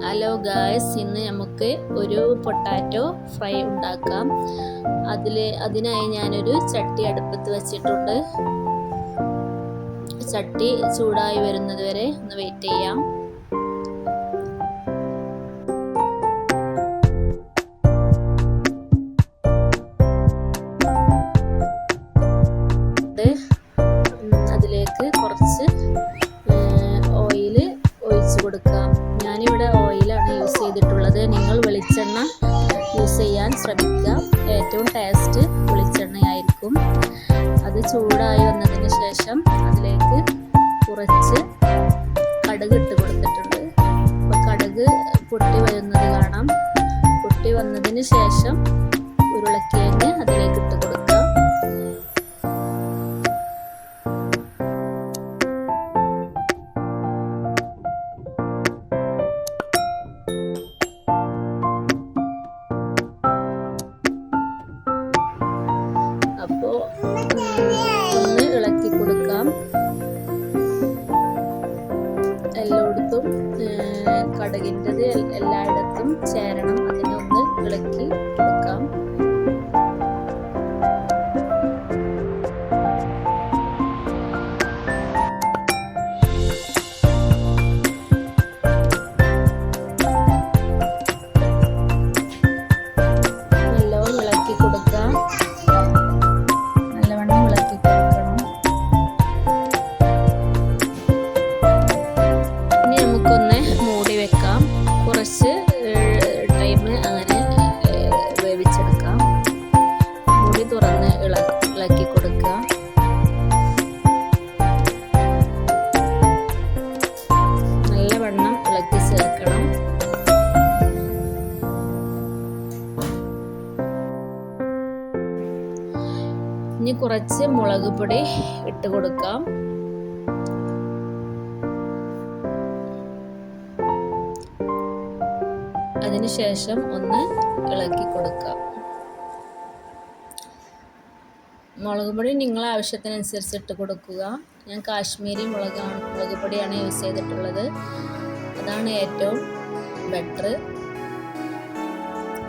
Hello guys, ഇന്ന് നമുക്ക് ഒരു പൊട്ടാറ്റോ ഫ്രൈ ഉണ്ടാക്കാം. അതിനായി ഞാനൊരു ചട്ടി അടുപ്പത്ത് വെച്ചിട്ടുണ്ട്. ചട്ടി ചൂടായി വരുന്നത് വരെ ഒന്ന് വെയിറ്റ് ചെയ്യാം. അതിലേക്ക് കുറച്ച് ഓയിൽ ഒഴിച്ചു കൊടുക്കാം. ഞാനിവിടെ ഓയിലാണ് യൂസ് ചെയ്തിട്ടുള്ളത്. നിങ്ങൾ വെളിച്ചെണ്ണ യൂസ് ചെയ്യാൻ ശ്രമിക്കുക. ഏറ്റവും ടേസ്റ്റ് വെളിച്ചെണ്ണയായിരിക്കും. അത് ചൂടായി വന്നതിന് ശേഷം അതിലേക്ക് കുറച്ച് കടുക് ഇട്ട് കൊടുത്തിട്ടുണ്ട്. അപ്പോൾ കടുക് പൊട്ടി വരുന്നത് കാണാം. പൊട്ടി വന്നതിന് ശേഷം ഉരുളക്കിഴങ്ങ് അതിലേക്ക് ഇട്ട് കൊടുക്കുക. അപ്പോൾ ഒന്ന് ഇളക്കി കൊടുക്കാം. എല്ലായിടത്തും കടുകിൻ്റെത് എല്ലായിടത്തും ചേരണം. അതിനൊന്ന് ഇളക്കി കൊടുക്കാം. നല്ലോണം ഇളക്കി കൊടുക്കാം. കുറച്ച് ടൈം അങ്ങനെ വേവിച്ചെടുക്കാം. മൂടി തുറന്ന് ഇളക്കി കൊടുക്കുക. നല്ലവണ്ണം ഇളക്കി ചേർക്കണം. ഇനി കുറച്ച് മുളക് പൊടി ഇട്ട് കൊടുക്കാം. അതിനുശേഷം ഒന്ന് ഇളക്കി കൊടുക്കാം. മുളക് പൊടി നിങ്ങളെ ആവശ്യത്തിനനുസരിച്ച് ഇട്ട് കൊടുക്കുക. ഞാൻ കാശ്മീരി മുളക് പൊടിയാണ് യൂസ് ചെയ്തിട്ടുള്ളത്. അതാണ് ഏറ്റവും ബെറ്റർ.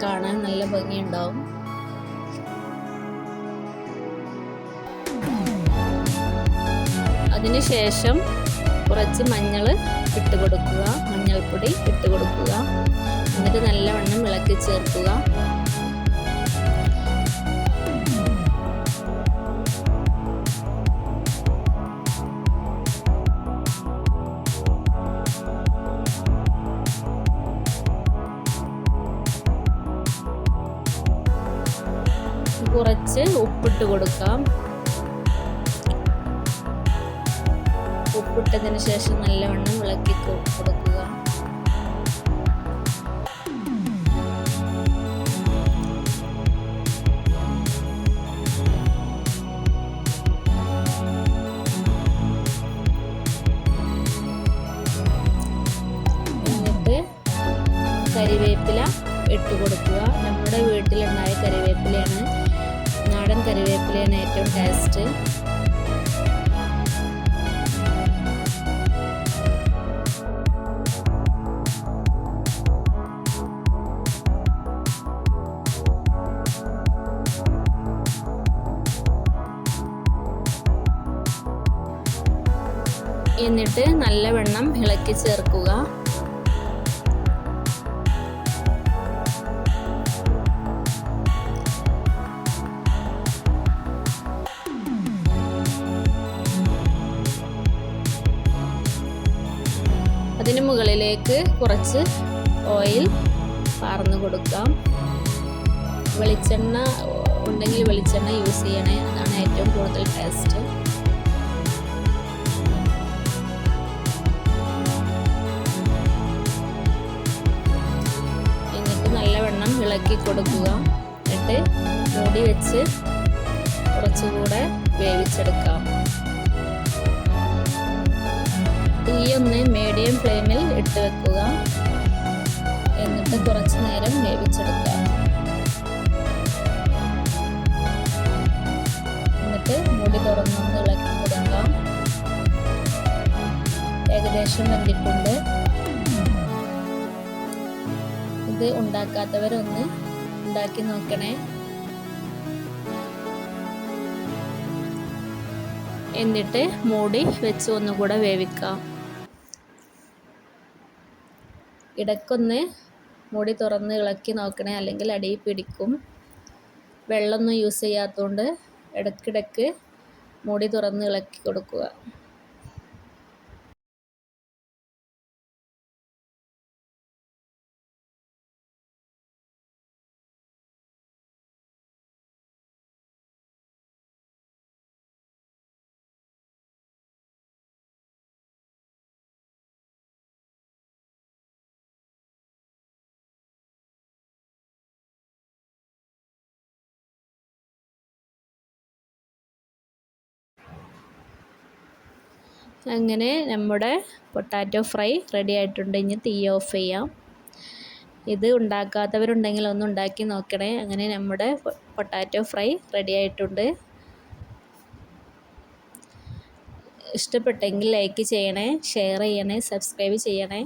കാണാൻ നല്ല ഭംഗിയുണ്ടാവും. അതിനുശേഷം കുറച്ച് മഞ്ഞൾ ഇട്ട് കൊടുക്കുക. മഞ്ഞൾപ്പൊടി ഇട്ട് കൊടുക്കുക. എന്നിട്ട് നല്ലവണ്ണം ഇളക്കി ചേർക്കുക. കുറച്ച് ഉപ്പിട്ട് കൊടുക്കാം. ഉപ്പിട്ടതിന് ശേഷം നല്ലവണ്ണം ഇളക്കി കൊടുക്കുക. എന്നിട്ട് കരിവേപ്പില ഇട്ട് കൊടുക്കുക. നമ്മുടെ വീട്ടിലുണ്ടായ കരിവേപ്പിലയാണ്, നാടൻ കരിവേപ്പിലയാണ് ഏറ്റവും ടേസ്റ്റ്. എന്നിട്ട് നല്ലവണ്ണം ഇളക്കി ചേർക്കുക. അതിന് മുകളിലേക്ക് കുറച്ച് ഓയിൽ പാർന്നു കൊടുക്കാം. വെളിച്ചെണ്ണ ഉണ്ടെങ്കിൽ വെളിച്ചെണ്ണ യൂസ് ചെയ്യണേ. അതാണ് ഏറ്റവും കൂടുതൽ ടേസ്റ്റ്. നല്ലവണ്ണം ഇളക്കി കൊടുക്കുക. എന്നിട്ട് മൂടി വെച്ച് കുറച്ചുകൂടെ വേവിച്ചെടുക്കാം. തീയൊന്ന് മീഡിയം ഫ്ലെയിമിൽ ഇട്ട് വെക്കുക. എന്നിട്ട് കുറച്ച് നേരം വേവിച്ചെടുക്കാം. എന്നിട്ട് മൂടി തുറന്നൊന്ന് ഇളക്കി കൊടുക്കാം. ഏകദേശം വെന്തിട്ടുണ്ട്. ഇത് ഉണ്ടാക്കാത്തവരൊന്ന് ഉണ്ടാക്കി നോക്കണേ. എന്നിട്ട് മൂടി വെച്ച് ഒന്നുകൂടെ വേവിക്കാം. ഇടയ്ക്കൊന്ന് മൂടി തുറന്ന് ഇളക്കി നോക്കണേ, അല്ലെങ്കിൽ അടിയിൽ പിടിക്കും. വെള്ളമൊന്നും യൂസ് ചെയ്യാത്തതുകൊണ്ട് ഇടയ്ക്കിടയ്ക്ക് മൂടി തുറന്ന് ഇളക്കി കൊടുക്കുക. അങ്ങനെ നമ്മുടെ പൊട്ടാറ്റോ ഫ്രൈ റെഡി ആയിട്ടുണ്ട്. ഇനി തീ ഓഫ് ചെയ്യാം. ഇത് ഉണ്ടാക്കാത്തവരുണ്ടെങ്കിൽ ഒന്ന് ഉണ്ടാക്കി നോക്കണേ. അങ്ങനെ നമ്മുടെ പൊട്ടാറ്റോ ഫ്രൈ റെഡി ആയിട്ടുണ്ട്. ഇഷ്ടപ്പെട്ടെങ്കിൽ ലൈക്ക് ചെയ്യണേ, ഷെയർ ചെയ്യണേ, സബ്സ്ക്രൈബ് ചെയ്യണേ.